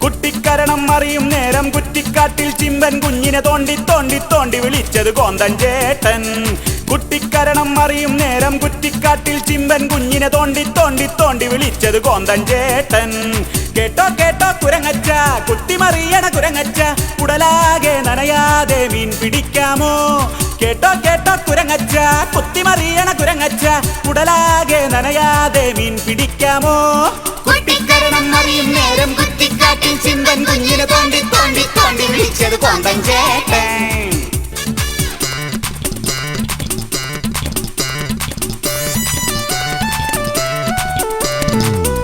കുട്ടിക്കരണം അറിയും നേരം കുറ്റിക്കാട്ടിൽ ചിമ്പൻ കുഞ്ഞിനെ തോണ്ടി തോണ്ടി തോണ്ടി വിളിച്ചത് കോന്തൻ ചേട്ടൻ. കുട്ടിക്കരണം അറിയും നേരം കുറ്റിക്കാട്ടിൽ ചിമ്പൻ കുഞ്ഞിനെ തോണ്ടി തോണ്ടി തോണ്ടി വിളിച്ചത് കോന്തൻ ചേട്ടൻ. കേട്ടോ കേട്ടോ കുരങ്ങച്ച, കുത്തിമറിയണ കുരങ്ങച്ച, കുടലാകെ നനയാതെ മീൻ പിടിക്കാമോ? കേട്ടോ കേട്ടോ കുരങ്ങച്ച, കുത്തിമറിയണ കുരങ്ങച്ച, കുടലാകെ നനയാതെ മീൻ പിടിക്കാമോ? കുട്ടിക്കരണം അറിയും നേരം കുറ്റിക്കാട്ടിൽ ചിമ്പൻ കുഞ്ഞിനെ തോണ്ടി തോണ്ടി തോണ്ടി വിളിച്ചത് കോന്തൻ ചേട്ടൻ.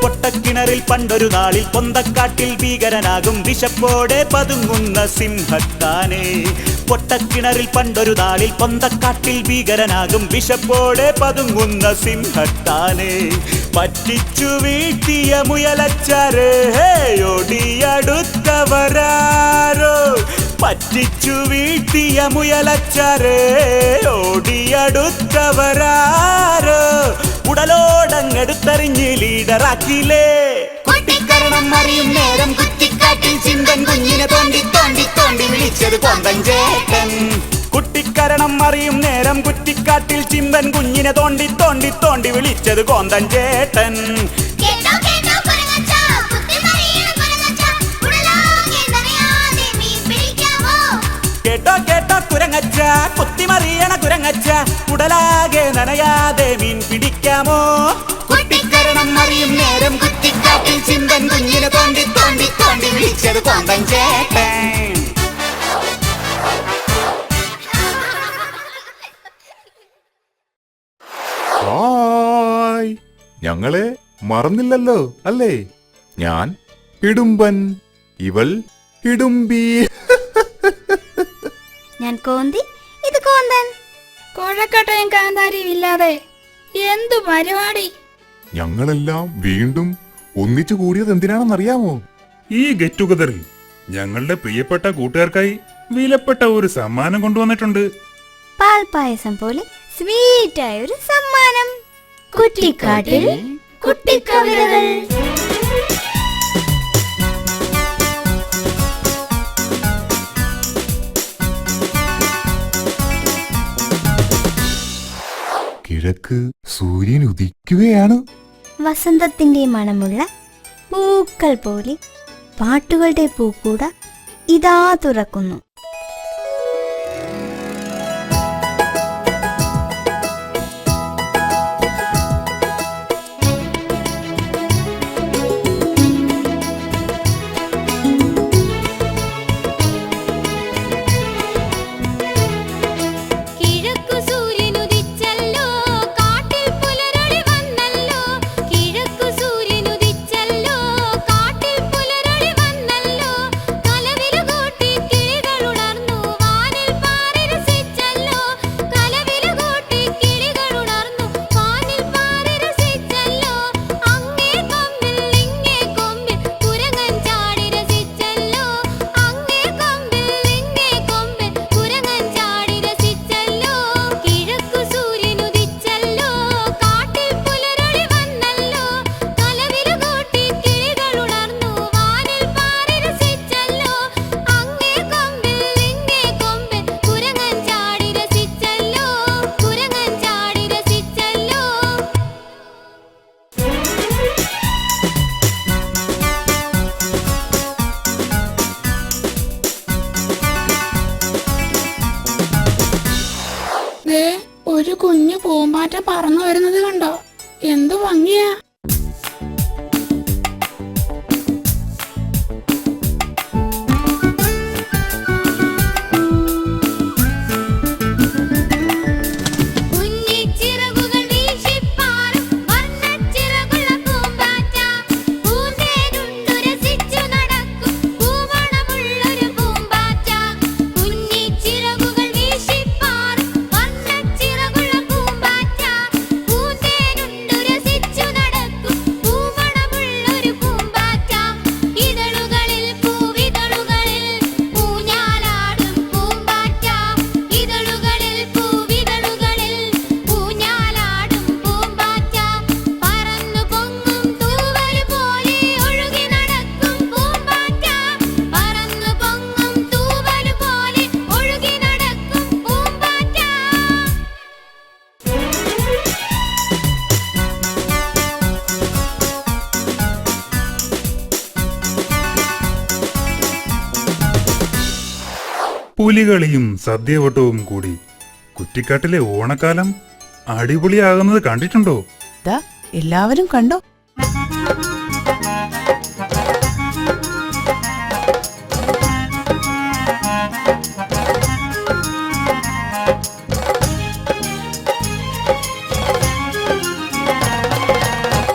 പൊട്ടക്കിണറിൽ പണ്ടൊരു നാളിൽ പൊന്തക്കാട്ടിൽ ഭീകരനാകും വിശപ്പോടെ പതുങ്ങുന്ന സിംഹത്താനെ. പൊട്ടക്കിണറിൽ പണ്ടൊരു നാളിൽ പൊന്തക്കാട്ടിൽ ഭീകരനാകും വിശപ്പോടെ പതുങ്ങുന്ന സിംഹത്താനെ. പറ്റിച്ചു വീഴ്ത്തിയ മുയലച്ചാരേ ഓടിയടുത്തവരാരോ? പറ്റിച്ചു വീഴ്ത്തിയ മുയലച്ചാരേ ഓടിയടുത്തവരാരോ? ഉടലോടങ്ങെടുത്തെറിഞ്ഞ് ലീഡറാക്കിലേ. കുട്ടിക്കരണം അറിയും നേരം കുറ്റിക്കാട്ടിൽ ചിമ്പൻ കുഞ്ഞിനെ തോണ്ടി തോണ്ടി തോണ്ടി വിളിച്ചത് കോന്തൻ ചേട്ടൻ. കുട്ടിക്കരണം അറിയും നേരം കുറ്റിക്കാട്ടിൽ ചിമ്പൻ കുഞ്ഞിനെ തോണ്ടി തോണ്ടി തോണ്ടി വിളിച്ചത് കോന്തൻ ചേട്ടൻ. കേട്ടോ കേട്ടോ കുരങ്ങച്ച, കുത്തിമറിയണ കുരങ്ങച്ച, കുടലാകെ നനയാതെ മീൻ പിടിക്കാമോ? കുട്ടിക്കരണം അറിയും നേരം കുറ്റിക്കാട്ടിൽ ചിമ്പൻ കുഞ്ഞിനെ തോണ്ടി തോണ്ടി തോണ്ടി വിളിച്ചത് കോന്തൻ ചേട്ടൻ. ഹായ്, ഞങ്ങളെ മറന്നില്ലല്ലോ അല്ലേ? ഞാൻ ഹിഡുംബൻ, ഇവൾ ഹിഡുംബി. ഞാൻ കോന്തി, ഇത് കോന്തൻ. കോഴക്കട്ടയും കാന്താരിയും ഇല്ലാതെ എന്തു പരിപാടി? ഞങ്ങളെല്ലാം വീണ്ടും ഒന്നിച്ചു കൂടിയത് എന്തിനാണെന്നറിയാമോ? ഈ ഗെറ്റ് ടുഗദറിൽ ഞങ്ങളുടെ പ്രിയപ്പെട്ട കൂട്ടുകാർക്കായി വിലപ്പെട്ട ഒരു സമ്മാനം കൊണ്ടുവന്നിട്ടുണ്ട്. പാൽപായസം പോലെ സ്വീറ്റായ ഒരു സമ്മാനം. കുറ്റിക്കാട്ടിൽ കുട്ടിക്കവിതകൾ. കിഴക്ക് സൂര്യൻ ഉദിക്കുകയാണ്. വസന്തത്തിന്റെ മണമുള്ള പൂക്കൾ പോലെ പാട്ടുകളുടെ പൂക്കൂട ഇതാ തുറക്കുന്നു. ഒരു കുഞ്ഞു പൂമ്പാറ്റ പറന്നു വരുന്നത് കണ്ടോ? എന്തു ഭംഗിയാ! നടക്കും പുലികളിയും സദ്യവട്ടവും കൂടി കുറ്റിക്കാട്ടിലെ ഓണക്കാലം അടിപൊളിയാകുന്നത് കണ്ടിട്ടുണ്ടോ? ദാ എല്ലാവരും കണ്ടോ?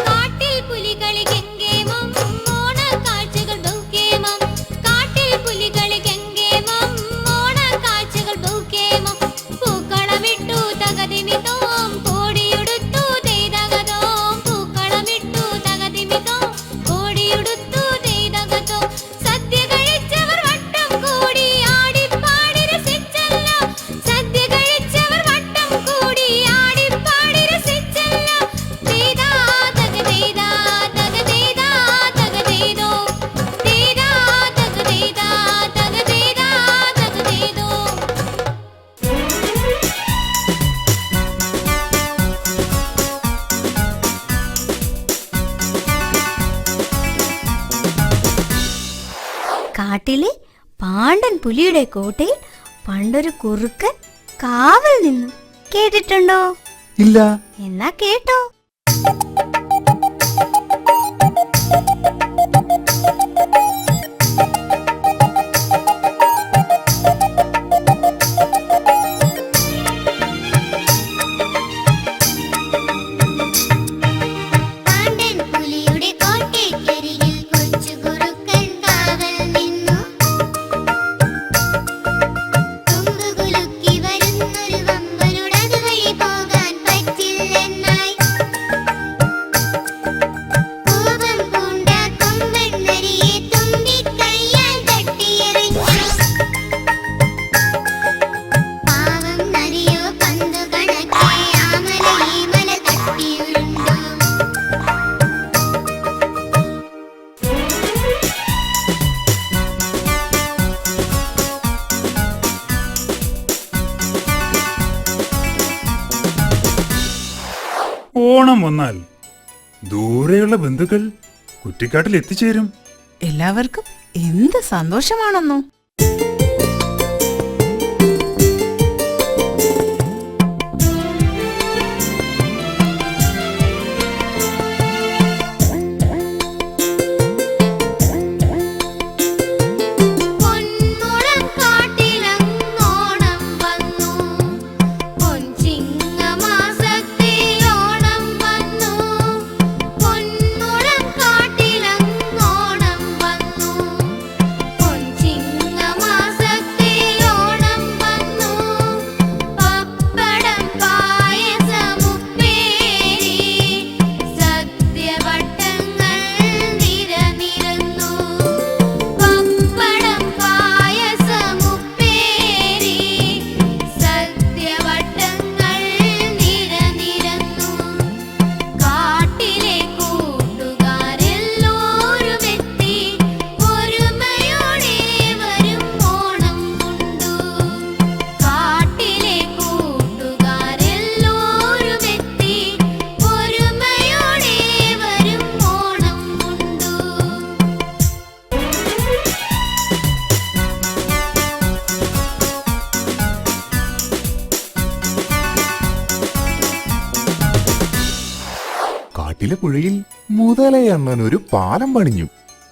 കാട്ടിൽ പുലികളി ഗംഗേമം ഓണക്കാഴ്ചകൾ ബഹുകേമം കാട്ടിൽ പുലികളി ഗംഗേമം ഓണക്കാഴ്ചകൾ ബഹുകേമം പൂക്കളമിട്ടു തകതിമിതോം കോടിയുടുത്തു തേതകതോം പൂക്കളമിട്ടു തകതിമിതോം കോടിയുടുത്തു തേതകതോം സദ്യ കഴിച്ചവർ വട്ടം കൂടി ആടിപ്പാടി രസിച്ചല്ലോ സദ്യ കഴിച്ചവർ വട്ടം കൂടി ആടിപ്പാടി രസിച്ചല്ലോ തേതാ തകതേതാ തകതേതാ തകതേതോ തേതാ തകതേതാ തകതേതാ തകതേതോ കാട്ടിലെ പാണ്ഡൻ പുലിയുടെ കോട്ടയിൽ പണ്ടൊരു കുറുക്കൻ കാവൽ നിന്നു. കേട്ടിട്ടുണ്ടോ? ഇല്ല. എന്നാ കേട്ടോ. പാണ്ഡൻ പുലിയുടെ കോട്ടയ്ക്കരികിൽ കൊച്ചു കുറുക്കൻ കാവൽ നിന്നു തുമ്പുകുലുക്കി വരുന്നൊരു വമ്പനോടത് വഴി പോകാൻ പറ്റില്ലെന്നായി കോപം പൂണ്ട കൊമ്പൻ നരിയെ തുമ്പിക്കൈയാൽ തട്ടിയെറിഞ്ഞു പാവം നരിയോ പന്തു കണക്കെ ആമല ഈ മല തട്ടിയുരുണ്ടു ഓണം വന്നാൽ ദൂരെയുള്ള ബന്ധുക്കൾ കുറ്റിക്കാട്ടിൽ എത്തിച്ചേരും. എല്ലാവർക്കും എന്ത് സന്തോഷമാണെന്നോ. പൊന്മുളം കാട്ടിലങ്ങോണം വന്നു പൊൻചിങ്ങമാസത്തെ ഓണം വന്നു പൊന്മുളം കാട്ടിലങ്ങോണം വന്നു പൊൻചിങ്ങമാസത്തെ ഓണം വന്നു പപ്പടം പായസമുപ്പേരി സദ്യവട്ടങ്ങൾ നിരനിരന്നു പപ്പടം പായസമുപ്പേരി സദ്യവട്ടങ്ങൾ നിരനിരന്നു കാട്ടിലെ കൂട്ടുകാരെല്ലാവരും എത്തി ഒരുമയോടെ വരും ഓണം കൊണ്ടു കാട്ടിലെ കൂട്ടുകാരെല്ലാവരും എത്തി ഒരുമയോടെ വരും ഓണം കൊണ്ടു കാട്ടിലെ പുഴയിൽ മുതലയണ്ണൻ ഒരു പാലം പണിഞ്ഞു.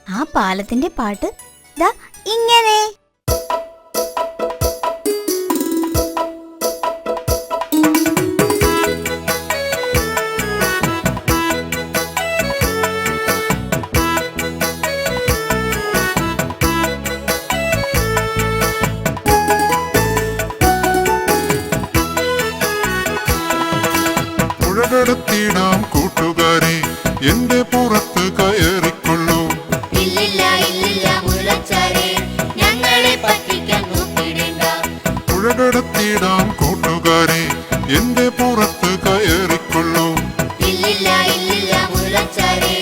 ആ പാലത്തിന്റെ പാട്ട് ദാ ഇങ്ങനെ. പുഴകടത്തിടാം കൂട്ടുകാരെ, എന്റെ പുറത്ത് കയറിക്കൊള്ളൂ. ഇല്ലില്ല ഇല്ലില്ല മുല്ലച്ചാരേ ഞങ്ങളെ പറ്റിക്കാൻ നോക്കിടേണ്ട പുഴകടത്തിടാം കൂട്ടുകാരെ, എന്റെ പുറത്ത് കയറിക്കൊള്ളൂ. ഇല്ലില്ല ഇല്ലില്ല മുല്ലച്ചാരേ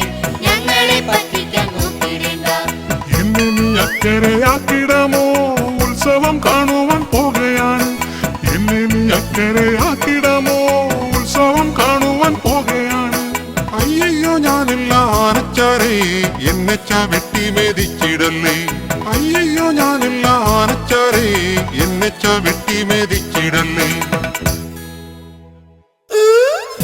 ഞങ്ങളെ പറ്റിക്കാൻ നോക്കിടേണ്ട എന്നെ നീ അക്കരയാക്കിടമോ, ഉത്സവം കാണുവാൻ പോകുകയാണ്. എന്നെ നീ അക്കരയാക്കിടമോ, ഉത്സവം കാണുവാൻ പോകുകയാണ്. അയ്യോ ഞാനില്ല ആനച്ചാരേ, എന്നെ ചവിട്ടി മെതിച്ചിടല്ലേ. അയ്യോ ഞാനില്ല ആനച്ചാരേ, എന്നെ ചവിട്ടി